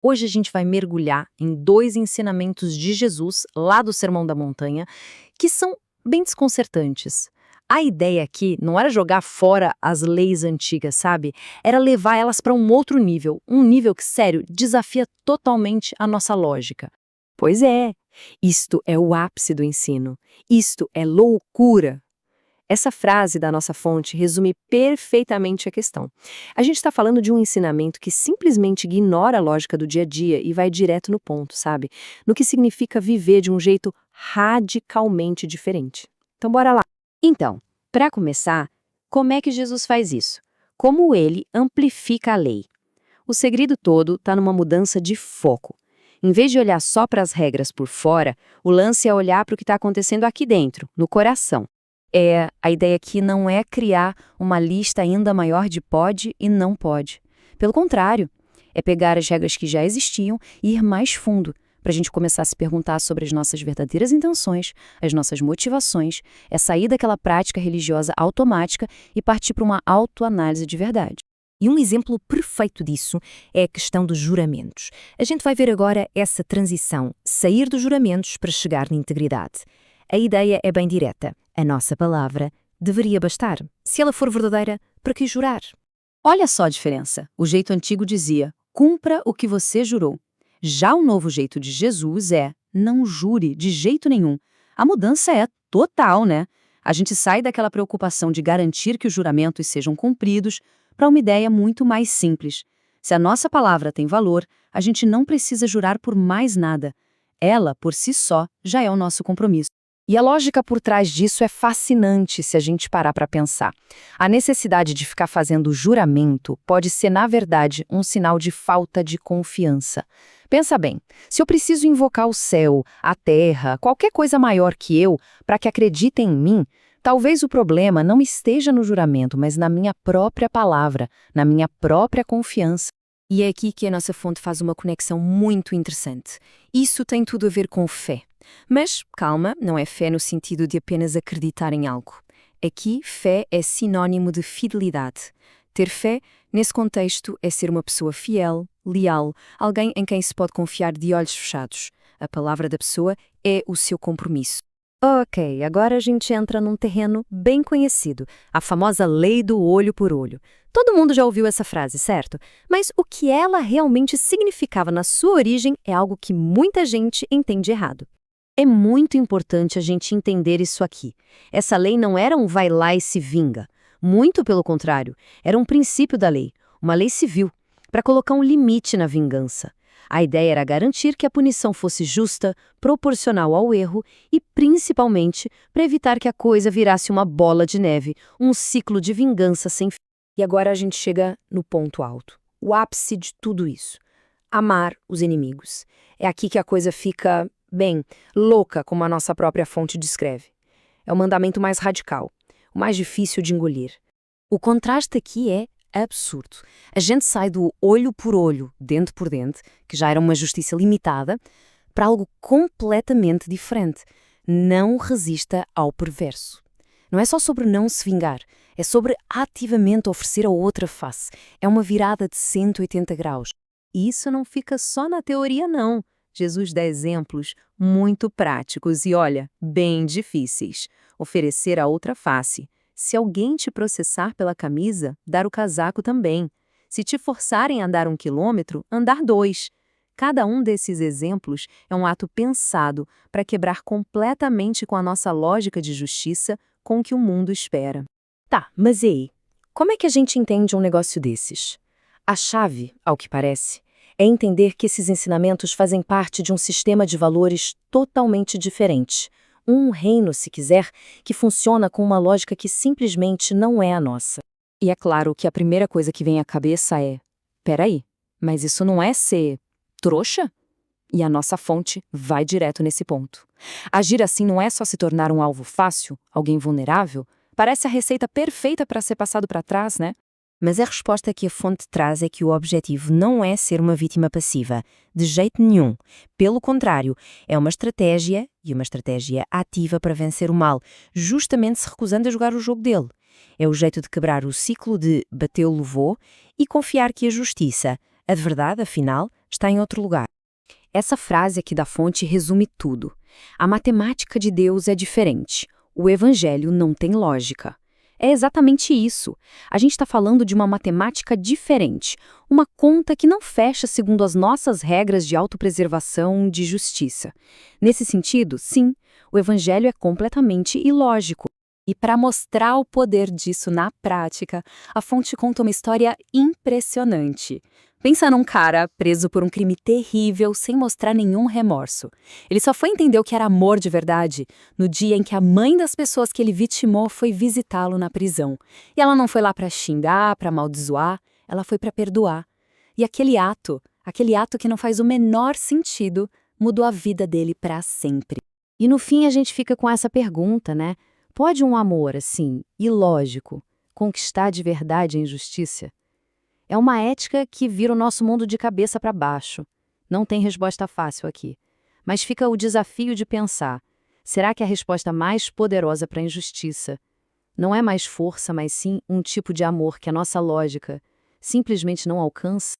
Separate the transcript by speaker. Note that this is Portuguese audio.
Speaker 1: Hoje a gente vai mergulhar em dois ensinamentos de Jesus, lá do Sermão da Montanha, que são bem desconcertantes. A ideia aqui não era jogar fora as leis antigas, sabe? Era levar elas para um outro nível, um nível que, sério, desafia totalmente a nossa lógica.
Speaker 2: Pois é, isto é o ápice do ensino. Isto é loucura. Essa frase da nossa fonte resume perfeitamente a questão. A gente está falando de um ensinamento que simplesmente ignora a lógica do dia a dia e vai direto no ponto, sabe? No que significa viver de um jeito radicalmente diferente. Então, bora lá. Então, para começar, como é que Jesus faz isso? Como ele amplifica a lei? O segredo todo está numa mudança de foco. Em vez de olhar só para as regras por fora, o lance é olhar para o que está acontecendo aqui dentro, no coração. A ideia aqui não é criar uma lista ainda maior de pode e não pode. Pelo contrário, é pegar as regras que já existiam e ir mais fundo, para a gente começar a se perguntar sobre as nossas verdadeiras intenções, as nossas motivações, é sair daquela prática religiosa automática e partir para uma autoanálise de verdade.
Speaker 3: E um exemplo perfeito disso é a questão dos juramentos. A gente vai ver agora essa transição, sair dos juramentos para chegar na integridade. A ideia é bem direta. A nossa palavra deveria bastar. Se ela for verdadeira, para que jurar?
Speaker 1: Olha só a diferença. O jeito antigo dizia, cumpra o que você jurou. Já o novo jeito de Jesus é, não jure de jeito nenhum. A mudança é total, né? A gente sai daquela preocupação de garantir que os juramentos sejam cumpridos para uma ideia muito mais simples. Se a nossa palavra tem valor, a gente não precisa jurar por mais nada. Ela, por si só, já é o nosso compromisso.
Speaker 2: E a lógica por trás disso é fascinante se a gente parar para pensar. A necessidade de ficar fazendo juramento pode ser, na verdade, um sinal de falta de confiança. Pensa bem, se eu preciso invocar o céu, a terra, qualquer coisa maior que eu, para que acreditem em mim, talvez o problema não esteja no juramento, mas na minha própria palavra, na minha própria confiança.
Speaker 3: E é aqui que a nossa fonte faz uma conexão muito interessante. Isso tem tudo a ver com fé. Mas, calma, não é fé no sentido de apenas acreditar em algo. Aqui, fé é sinônimo de fidelidade. Ter fé, nesse contexto, é ser uma pessoa fiel, leal, alguém em quem se pode confiar de olhos fechados. A palavra da pessoa é o seu compromisso.
Speaker 2: Ok, agora a gente entra num terreno bem conhecido, a famosa lei do olho por olho. Todo mundo já ouviu essa frase, certo? Mas o que ela realmente significava na sua origem é algo que muita gente entende errado.
Speaker 1: É muito importante a gente entender isso aqui. Essa lei não era um vai lá e se vinga. Muito pelo contrário, era um princípio da lei, uma lei civil, para colocar um limite na vingança. A ideia era garantir que a punição fosse justa, proporcional ao erro e, principalmente, para evitar que a coisa virasse uma bola de neve, um ciclo de vingança sem fim.
Speaker 2: E agora a gente chega no ponto alto, o ápice de tudo isso. Amar os inimigos. É aqui que a coisa fica, bem, louca, como a nossa própria fonte descreve. É o mandamento mais radical, o mais difícil de engolir.
Speaker 3: O contraste aqui é absurdo. A gente sai do olho por olho, dente por dente, que já era uma justiça limitada, para algo completamente diferente. Não resista ao perverso. Não é só sobre não se vingar, é sobre ativamente oferecer a outra face. É uma virada de 180 graus.
Speaker 1: E isso não fica só na teoria, não. Jesus dá exemplos muito práticos e, olha, bem difíceis. Oferecer a outra face. Se alguém te processar pela camisa, dar o casaco também. Se te forçarem a andar 1 quilômetro, andar 2. Cada um desses exemplos é um ato pensado para quebrar completamente com a nossa lógica de justiça, com o que o mundo espera.
Speaker 2: Tá, mas e aí? Como é que a gente entende um negócio desses? A chave, ao que parece, é entender que esses ensinamentos fazem parte de um sistema de valores totalmente diferente. Um reino, se quiser, que funciona com uma lógica que simplesmente não é a nossa.
Speaker 1: E é claro que a primeira coisa que vem à cabeça é: peraí, mas isso não é ser trouxa? E a nossa fonte vai direto nesse ponto. Agir assim não é só se tornar um alvo fácil, alguém vulnerável? Parece a receita perfeita para ser passado para trás, né?
Speaker 3: Mas a resposta que a fonte traz é que o objetivo não é ser uma vítima passiva, de jeito nenhum. Pelo contrário, é uma estratégia, e uma estratégia ativa para vencer o mal, justamente se recusando a jogar o jogo dele. É o jeito de quebrar o ciclo de bateu, levou e confiar que a justiça, a de verdade, afinal, está em outro lugar. Essa frase aqui da fonte resume tudo. A matemática de Deus é diferente. O evangelho não tem lógica. É exatamente isso. A gente está falando de uma matemática diferente, uma conta que não fecha segundo as nossas regras de autopreservação, de justiça. Nesse sentido, sim, o evangelho é completamente ilógico. E para mostrar o poder disso na prática, a fonte conta uma história impressionante. Pensa num cara preso por um crime terrível sem mostrar nenhum remorso. Ele só foi entender o que era amor de verdade no dia em que a mãe das pessoas que ele vitimou foi visitá-lo na prisão. E ela não foi lá para xingar, para amaldiçoar, ela foi para perdoar. E aquele ato que não faz o menor sentido, mudou a vida dele para sempre.
Speaker 2: E no fim a gente fica com essa pergunta, né? Pode um amor, assim, ilógico, conquistar de verdade a injustiça? É uma ética que vira o nosso mundo de cabeça para baixo. Não tem resposta fácil aqui. Mas fica o desafio de pensar: será que a resposta mais poderosa para a injustiça não é mais força, mas sim um tipo de amor que a nossa lógica simplesmente não alcança?